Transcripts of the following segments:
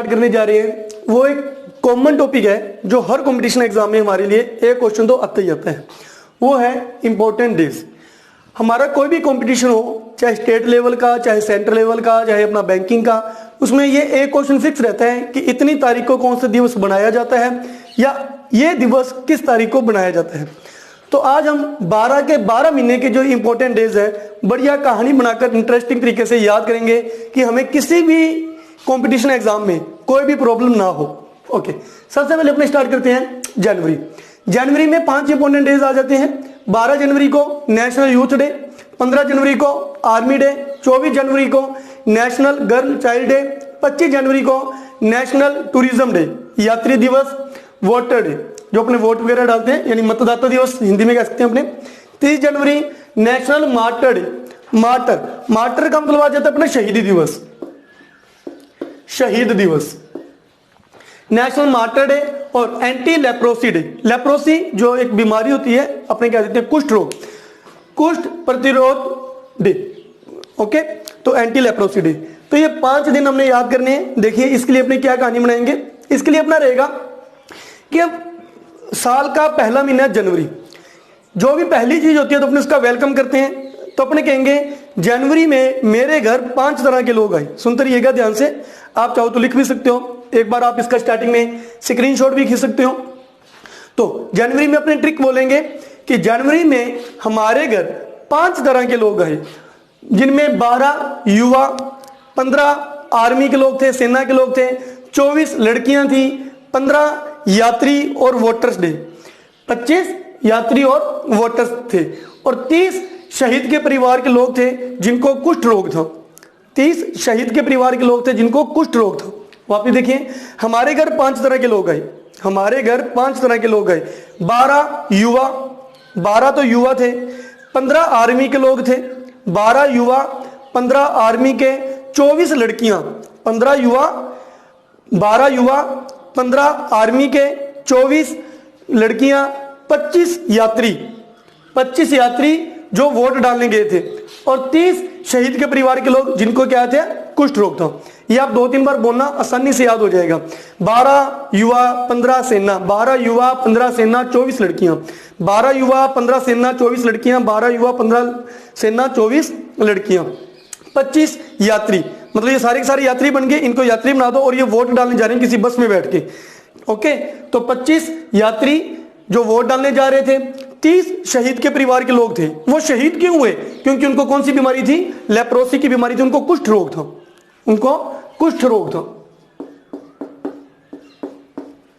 Start करने जा रहे हैं वो एक कॉमन टॉपिक है जो हर कंपटीशन एग्जाम में हमारे लिए एक क्वेश्चन तो आता ही आता है, वो है इंपॉर्टेंट डेज। हमारा कोई भी कंपटीशन हो, चाहे स्टेट लेवल का, चाहे सेंट्रल लेवल का, चाहे अपना बैंकिंग का, उसमें ये एक क्वेश्चन फिक्स रहता है कि इतनी तारीख को कौन सा दिवस बनाया जाता है या ये दिवस किस तारीख को बनाया जाता है। तो आज हम 12 के 12 महीने के जो इंपॉर्टेंट डेज है बढ़िया कहानी बनाकर इंटरेस्टिंग तरीके से याद करेंगे कि हमें किसी भी कंपटीशन एग्जाम में कोई भी प्रॉब्लम ना हो। ओके, सबसे पहले अपने स्टार्ट करते हैं जनवरी। जनवरी में 5 इंपॉर्टेंट डेज आ जाते हैं। 12 जनवरी को नेशनल यूथ डे, 15 जनवरी को आर्मी डे, 24 जनवरी को नेशनल गर्ल चाइल्ड डे, 25 जनवरी को नेशनल टूरिज्म डे, यात्री दिवस, वोटर डे जो अपने वोट वगैरह डालते हैं यानी मतदाता दिवस हिंदी में कह सकते हैं अपने, 30 जनवरी नेशनल मार्टर डे। मार्टर का मतलब आ जाता है अपना शहीदी दिवस, शहीद दिवस, नेशनल मार्टर डे और एंटी लेप्रोसी डे। लेप्रोसी जो एक बीमारी होती है अपने क्या कहते हैं कुष्ठ रोग, कुष्ठ प्रतिरोध डे। ओके, तो एंटी लेप्रोसी डे। तो ये 5 दिन हमने याद करने हैं। देखिए इसके लिए अपने क्या कहानी बनाएंगे। इसके लिए अपना रहेगा कि अब साल का पहला महीना है जनवरी, जो भी पहली चीज होती है तो अपने उसका वेलकम करते हैं। तो अपने कहेंगे जनवरी में मेरे घर 5 तरह के लोग आए। सुनते रहिएगा ध्यान से, आप चाहो तो लिख भी सकते हो, एक बार आप इसका स्टार्टिंग में स्क्रीनशॉट भी खींच सकते हो। तो जनवरी में अपने ट्रिक बोलेंगे कि जनवरी में हमारे घर 5 तरह के लोग आए, जिनमें 12 युवा, 15 आर्मी के लोग थे, सेना के लोग थे, 24 लड़कियां थी, 15 यात्री और वोटर्स डे, 25 यात्री और वोटर्स थे और 30 शहीद के परिवार के लोग थे जिनको कुष्ठ रोग था। 30 शहीद के परिवार के लोग थे जिनको कुष्ठ रोग था। वापिस देखिए, हमारे घर 5 तरह के लोग आए, हमारे घर 5 तरह के लोग आए। 12 युवा, 12 तो युवा थे, 15 आर्मी के लोग थे, 12 युवा, 15 आर्मी के, 24 लड़कियां, 15 युवा, 12 युवा, 15 आर्मी के, 24 लड़कियां, 25 यात्री, 25 यात्री जो वोट डालने गए थे और 30 शहीद के परिवार के लोग जिनको क्या थे कुष्ठ रोग था। ये आप 2-3 बार बोलना, आसानी से याद हो जाएगा। 12 युवा, 15 सेना, 12 युवा, 15 सेना, 24 लड़कियां, 12 युवा, 15 सेना, 24 लड़कियां, 12 युवा, 15 सेना, 24 लड़कियां, 25 यात्री, मतलब ये सारे के सारे यात्री बन गए, इनको यात्री बना दो और ये वोट डालने जा रहे हैं किसी बस में बैठ के। ओके, तो 25 यात्री जो वोट डालने जा रहे थे, 30 शहीद के परिवार के लोग थे। वो शहीद क्यों हुए? क्योंकि उनको कौन सी बीमारी थी? लेप्रोसी की बीमारी थी, उनको कुष्ठ रोग था, उनको कुष्ठ रोग था।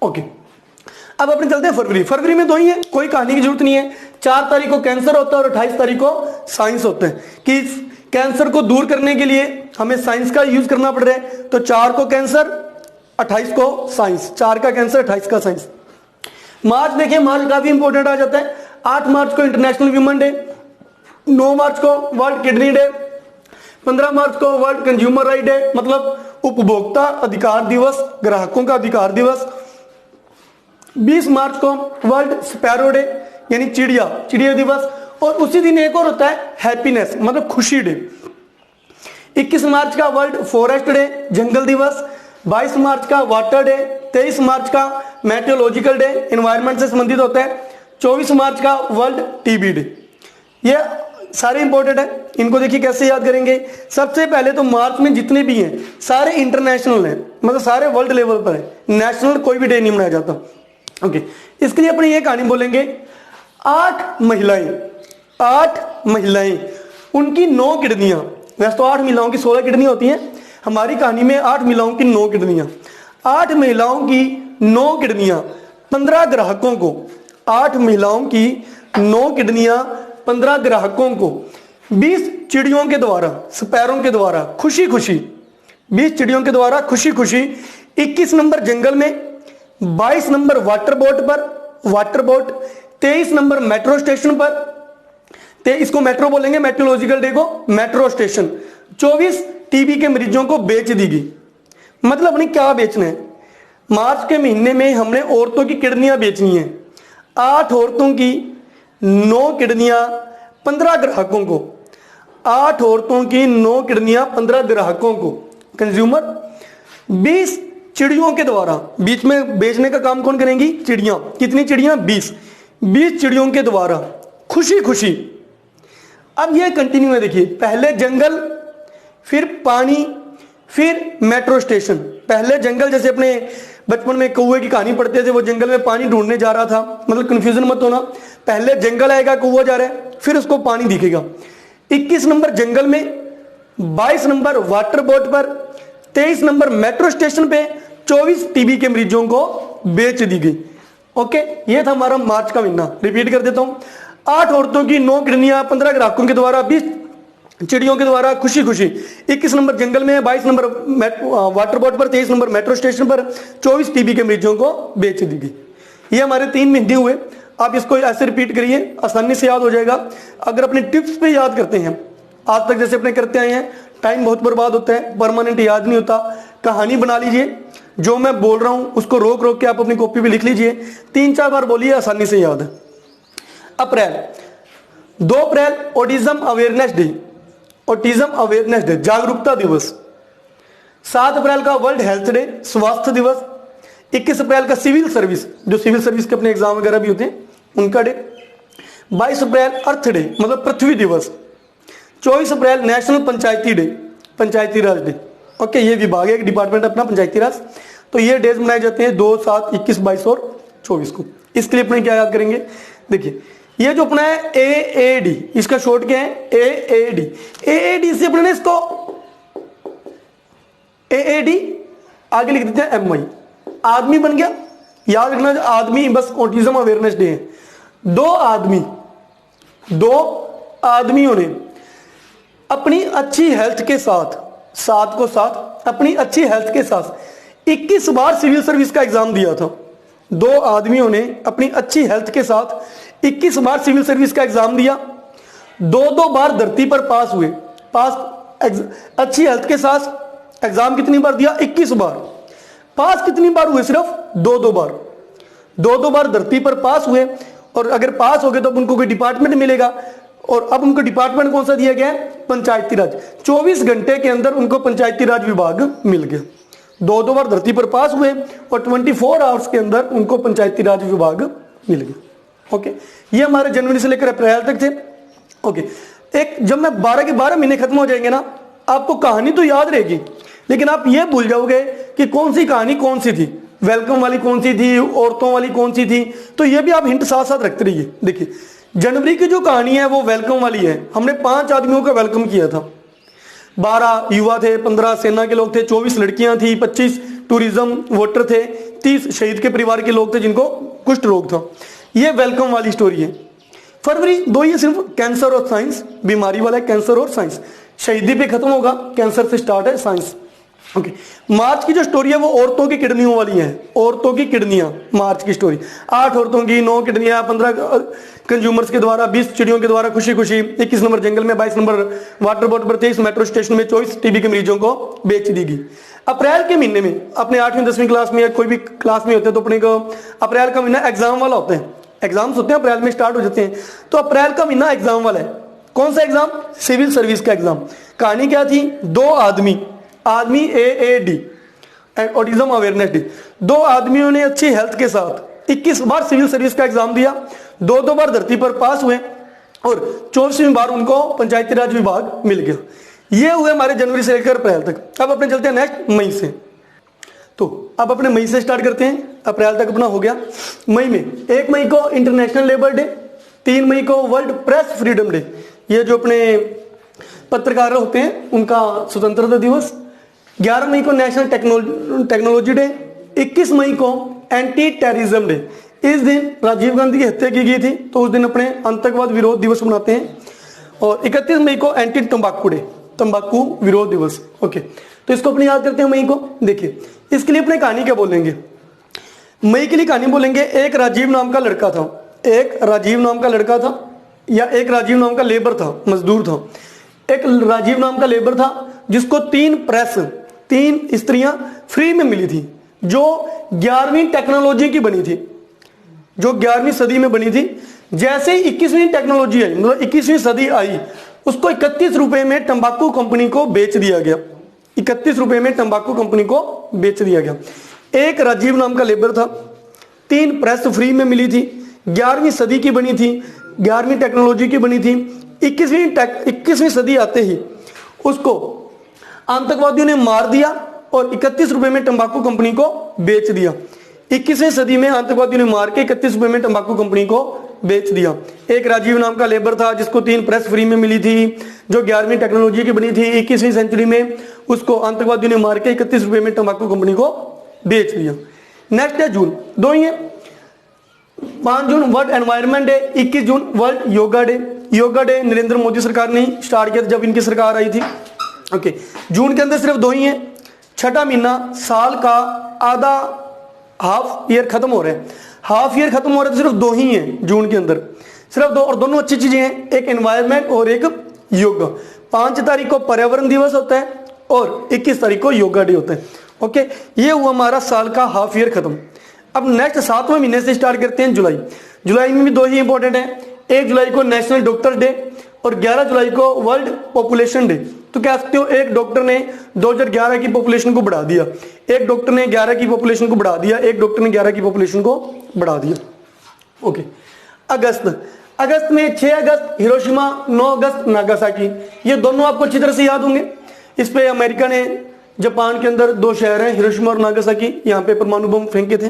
ओके, अब अपने चलते हैं फरवरी। फरवरी में 2 ही है, कोई कहानी की जरूरत नहीं है। 4 तारीख को कैंसर होता है और 28 तारीख को साइंस होता है कि कैंसर को दूर करने के लिए हमें साइंस का यूज करना पड़ रहा है। तो 4 को कैंसर, 28 को साइंस, 4 का कैंसर, 28 का साइंस। मार्च देखिए, मार्च काफी इंपॉर्टेंट आ जाता है। 8 मार्च को इंटरनेशनल ह्यूमन डे, 9 मार्च को वर्ल्ड किडनी डे, 15 मार्च को वर्ल्ड कंज्यूमर राइट डे मतलब उपभोक्ता अधिकार दिवस, ग्राहकों का अधिकार दिवस, 20 मार्च को वर्ल्ड स्पैरो डे यानी चिड़िया दिवस, और उसी दिन एक और होता है हैप्पीनेस मतलब खुशी डे। 21 मार्च का वर्ल्ड फॉरेस्ट डे जंगल दिवस, 22 मार्च का वाटर डे, 23 मार्च का मेट्रोलॉजिकल डे एनवायरनमेंट से संबंधित होता है, 24 मार्च का वर्ल्ड टीबी डे। ये सारे इंपॉर्टेंट है, इनको देखिए कैसे याद करेंगे। सबसे पहले तो मार्च में जितने भी हैं सारे इंटरनेशनल हैं, मतलब सारे वर्ल्ड लेवल पर है, नेशनल कोई भी डे नहीं मनाया जाता। ओके, इसके लिए अपनी ये कहानी बोलेंगे। 8 महिलाएं, उनकी 9 किडनियां, वैसे तो 8 महिलाओं की 16 किडनियां होती हैं, हमारी कहानी में 8 महिलाओं की 9 किडनियां, 8 महिलाओं की 9 किडनियां 15 ग्राहकों को, 8 महिलाओं की 9 किडनियां 15 ग्राहकों को 20 चिड़ियों के द्वारा, स्पैरों के द्वारा खुशी खुशी, 20 चिड़ियों के द्वारा खुशी खुशी 21 नंबर जंगल में, 22 number water boat, 23 number metro station पर, इसको मेट्रो बोलेंगे, मेट्रोलॉजिकल डे को मेट्रो स्टेशन, 24 टीबी के मरीजों को बेच दी गई। मतलब अपने क्या बेचना है? मार्च के महीने में हमने औरतों की किडनियां बेचनी है। 8 औरतों की 9 किडनियां 15 ग्राहकों को, 8 औरतों की 9 किडनियां 15 ग्राहकों को कंज्यूमर, 20 चिड़ियों के द्वारा, बीच में बेचने का काम कौन करेंगी? चिड़ियां। कितनी चिड़ियां? 20 चिड़ियों के द्वारा खुशी खुशी। अब ये कंटिन्यू है, देखिए पहले जंगल, फिर पानी, फिर मेट्रो स्टेशन। पहले जंगल, जैसे अपने बचपन में कौवे की कहानी पढ़ते थे, वो जंगल में पानी ढूंढने जा रहा था, मतलब कंफ्यूजन मत होना, पहले जंगल आएगा, कौवा जा रहा है, फिर उसको पानी दिखेगा। 21 नंबर जंगल में, 22 नंबर वाटर बोट पर, 23 नंबर मेट्रो स्टेशन पे 24 टीबी के मरीजों को बेच दी गई। ओके, ये था हमारा मार्च का महीना। रिपीट कर देता हूं, 8 औरतों की 9 किडनियां, 15 ग्राहकों के द्वारा, 20 चिड़ियों के द्वारा खुशी खुशी। 21 नंबर जंगल में, 22 नंबर वाटर बोट पर, 23 नंबर मेट्रो स्टेशन पर 24 टीबी के मरीजों को बेच दी गई। ये हमारे 3 महीने हुए। आप इसको ऐसे रिपीट करिए, आसानी से याद हो जाएगा। अगर अपने टिप्स पे याद करते हैं, आज तक जैसे अपने करते आए हैं, टाइम बहुत बर्बाद होता है, परमानेंट याद नहीं होता। कहानी बना लीजिए, जो मैं बोल रहा हूं उसको रोक रोक के आप अपनी कॉपी पे लिख लीजिए, 3-4 बार बोलिए, आसानी से याद है। April, 2 April autism awareness day, autism awareness day, जागरूकता दिवस। 7 अप्रैल का वर्ल्ड हेल्थ डे, स्वास्थ्य दिवस। 21 अप्रैल का सिविल सर्विस, जो सिविल सर्विस के अपने एग्जाम वगैरह भी होते हैं उनका डे। 22 अप्रैल अर्थ डे, मतलब पृथ्वी दिवस। 24 अप्रैल नेशनल पंचायती डे, पंचायती राज डे। ओके, ये विभाग है, एक डिपार्टमेंट अपना पंचायती राज। तो ये डेज मनाए जाते हैं 2, 7, 21, 22 और 24 को। इसके लिए अपने क्या याद करेंगे? देखिए ये जो अपना है AAD, इसका शॉर्ट क्या है? AAD। AAD से अपने इसको AAD आगे लिख देते हैं MI, आदमी बन गया। याद रखना, आदमी बस ऑटिज्म अवेयरनेस डे है। 2 आदमियों ने अपनी अच्छी हेल्थ के साथ, 7 को 7, अपनी अच्छी हेल्थ के साथ 21 बार सिविल सर्विस का एग्जाम दिया था। 2 आदमियों ने अपनी अच्छी हेल्थ के साथ 21 बार सिविल सर्विस का एग्जाम दिया, 2-2 बार धरती पर पास हुए। अच्छी हेल्थ के साथ एग्जाम कितनी बार दिया? 21 बार। पास कितनी बार हुए? सिर्फ 2-2 बार। 2-2 बार धरती पर पास हुए, और अगर पास हो गए तो उनको कोई डिपार्टमेंट मिलेगा, और अब उनको डिपार्टमेंट कौन सा दिया गया है? पंचायती राज। 24 घंटे के अंदर उनको पंचायती राज विभाग मिल गया। 2-2 बार धरती पर पास हुए और 24 आवर्स के अंदर उनको पंचायती राज विभाग मिल गया। ओके, ये हमारे जनवरी से लेकर अप्रैल तक थे। ओके, एक जब मैं 12 के 12 महीने खत्म हो जाएंगे ना, आपको कहानी तो याद रहेगी, लेकिन आप ये भूल जाओगे कि कौन सी कहानी कौन सी थी, वेलकम वाली कौन सी थी, औरतों वाली कौन सी थी। तो ये भी आप हिंट साथ साथ रखते रहिए। देखिए जनवरी की जो कहानी है वो वेलकम वाली है। हमने 5 आदमियों का वेलकम किया था। 12 युवा थे, 15 सेना के लोग थे, 24 लड़कियां थी, 25 टूरिज्म वोटर थे, 30 शहीद के परिवार के लोग थे जिनको कुष्ठ रोग था। ये वेलकम वाली स्टोरी है। फरवरी 2 ये सिर्फ कैंसर और साइंस, बीमारी वाला है, कैंसर और साइंस। शहीदी पे खत्म होगा, कैंसर से स्टार्ट है साइंस। ओके, मार्च की जो स्टोरी है वो औरतों की किडनियों वाली है। औरतों की किडनियां, मार्च की स्टोरी। 8 औरतों की 9 किडनियां, 15 कंज्यूमर्स के द्वारा, 20 चिड़ियों के द्वारा खुशी खुशी। 21 नंबर जंगल में, 22 नंबर वाटर बोट पर, 23 मेट्रो स्टेशन में, 24 टीबी के मरीजों को बेच दी गई। अप्रैल के महीने में अपने 8वीं 10वीं क्लास में या कोई भी क्लास में होते हैं तो अपने को अप्रैल का महीना एग्जाम वाला होता है। एग्जाम्स होते हैं अप्रैल में स्टार्ट हो जाते हैं, तो अप्रैल का महीना एग्जाम वाला है। कौन सा एग्जाम? सिविल सर्विस का एग्जाम। कहानी क्या थी? 2 आदमी AAD, ऑटिज्म अवेयरनेस डे। 2 आदमियों ने अच्छी हेल्थ के साथ 21 बार सिविल सर्विस का एग्जाम दिया, 2-2 बार धरती पर पास हुए, और 24वीं बार उनको पंचायती राज विभाग मिल गया। ये हुए हमारे जनवरी से लेकर अप्रैल तक। अब अपने चलते हैं नेक्स्ट मई से। तो अब अपने मई से स्टार्ट करते हैं। अप्रैल तक अपना हो गया। मई में 1 मई को इंटरनेशनल लेबर डे, 3 मई को वर्ल्ड प्रेस फ्रीडम डे, ये जो अपने पत्रकार होते हैं उनका स्वतंत्रता दिवस। 11 मई को नेशनल टेक्नोलॉजी डे, 21 मई को एंटी टेररिज्म डे। इस दिन राजीव गांधी की हत्या की गई थी, तो उस दिन अपने आतंकवाद विरोध दिवस मनाते हैं। और 31 मई को एंटी तंबाकू डे, तंबाकू विरोध दिवस। ओके, तो इसको अपने याद करते हैं मई को। देखिए इसके लिए अपने कहानी क्या बोलेंगे? मई के लिए कहानी बोलेंगे, एक राजीव नाम का लड़का था। एक राजीव नाम का लड़का था, या एक राजीव नाम का लेबर था, मजदूर था। एक राजीव नाम का लेबर था जिसको 3 प्रेस, 3 स्त्रियां फ्री में मिली थी, जो 11वीं टेक्नोलॉजी की बनी थी, जो 11वीं सदी में बनी थी। जैसे ही 21वीं टेक्नोलॉजी आई, मतलब 21वीं सदी आई, उसको 31 रुपए में तंबाकू कंपनी को बेच दिया गया। 31 रुपए में तंबाकू कंपनी को बेच दिया गया। एक राजीव नाम का लेबर था, 3 प्रेस फ्री में मिली थी, 11वीं सदी की बनी थी, 11वीं टेक्नोलॉजी की बनी थी। 21वीं सदी आते ही उसको आतंकवादियों ने मार दिया और 31 रुपए में तंबाकू कंपनी को बेच दिया। 21वीं सदी में आतंकवादियों ने मार के 31 रुपए में तंबाकू कंपनी को बेच दिया। एक राजीव नाम का लेबर था जिसको 3 प्रेस फ्री में मिली थी, जो 11वीं टेक्नोलॉजी की बनी थी। 21वीं सेंचुरी में उसको आतंकवादियों ने मार के 31 रुपए में तंबाकू कंपनी को बेच दिया। नेक्स्ट है जून, 2 ही है। 5 June world environment day, 21 June world yoga day. Yoga day Narendra Modi सरकार ने स्टार्ट किया था जब इनकी सरकार आई थी। ओके, जून के अंदर सिर्फ 2 ही है। छठा महीना, साल का आधा हाफ ईयर खत्म हो रहा है, हाफ ईयर खत्म हो रहा है तो सिर्फ 2 ही हैं जून के अंदर, सिर्फ 2, और दोनों अच्छी चीजें हैं, एक एनवायरनमेंट और एक योगा। 5 तारीख को पर्यावरण दिवस होता है और 21 तारीख को योगा डे होता है। ओके, ये हुआ हमारा साल का हाफ ईयर खत्म। अब नेक्स्ट 7वें महीने से स्टार्ट करते हैं जुलाई। जुलाई में भी 2 ही इंपॉर्टेंट है, 1 जुलाई को नेशनल डॉक्टर डे और 11 जुलाई को वर्ल्ड पॉपुलेशन डे। तो कह सकते हो एक डॉक्टर ने 2011 की पॉपुलेशन को बढ़ा दिया, एक डॉक्टर ने 11 की पॉपुलेशन को बढ़ा दिया, एक डॉक्टर ने 11 की पॉपुलेशन को बढ़ा दिया। ओके, अगस्त में 6 अगस्त हिरोशिमा, 9 अगस्त नागासाकी। ये दोनों आपको अच्छी तरह से याद होंगे। इस पे अमेरिका ने जापान के अंदर 2 शहर हैं हिरोशिमा और नागासाकी, यहाँ पे परमाणु बम फेंके थे।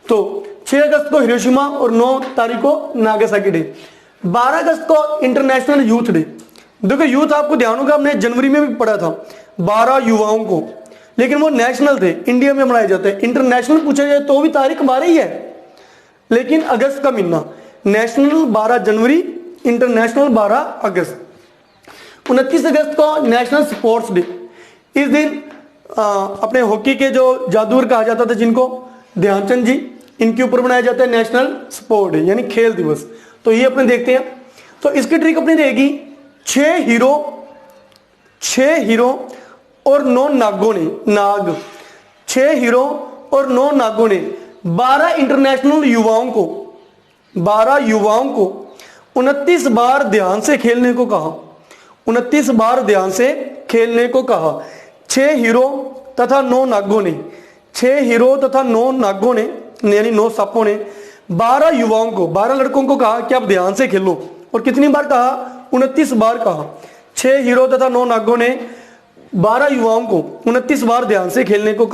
तो 6 अगस्त को हिरोशिमा और 9 तारीख को नागासाकी डे। 12 अगस्त को इंटरनेशनल यूथ डे। देखो यूथ आपको ध्यान होगा, हमने जनवरी में भी पढ़ा था 12 युवाओं को, लेकिन वो नेशनल थे, इंडिया में मनाए जाते हैं। इंटरनेशनल पूछा जाए तो भी तारीख 12 ही है, लेकिन अगस्त का महीना, नेशनल 12 जनवरी, इंटरनेशनल 12 अगस्त। 29 अगस्त को नेशनल स्पोर्ट्स डे। इस दिन अपने हॉकी के जो जादूगर कहा जाता था जिनको, ध्यानचंद जी, इनके ऊपर बनाया जाता है नेशनल स्पोर्ट डे यानी खेल दिवस। तो ये अपने देखते हैं। तो इसकी ट्रिक अपनी रहेगी 6 हीरो और 9 नागों ने, 6 हीरो और 9 नागों ने 12 इंटरनेशनल युवाओं को 29 बार ध्यान से खेलने को कहा। 29 बार ध्यान से खेलने को कहा। 6 हीरो तथा 9 नागों ने, 6 हीरो तथा 9 नागों ने यानी 9 सांपों ने 12 युवाओं को, 12 लड़कों को कहा कि आप ध्यान से खेलो। और कितनी बार कहा? 29 बार कहा। 6 हीरो तथा 9 नागों ने 12 युवाओं को 29 बार ध्यान से खेलने को कहा।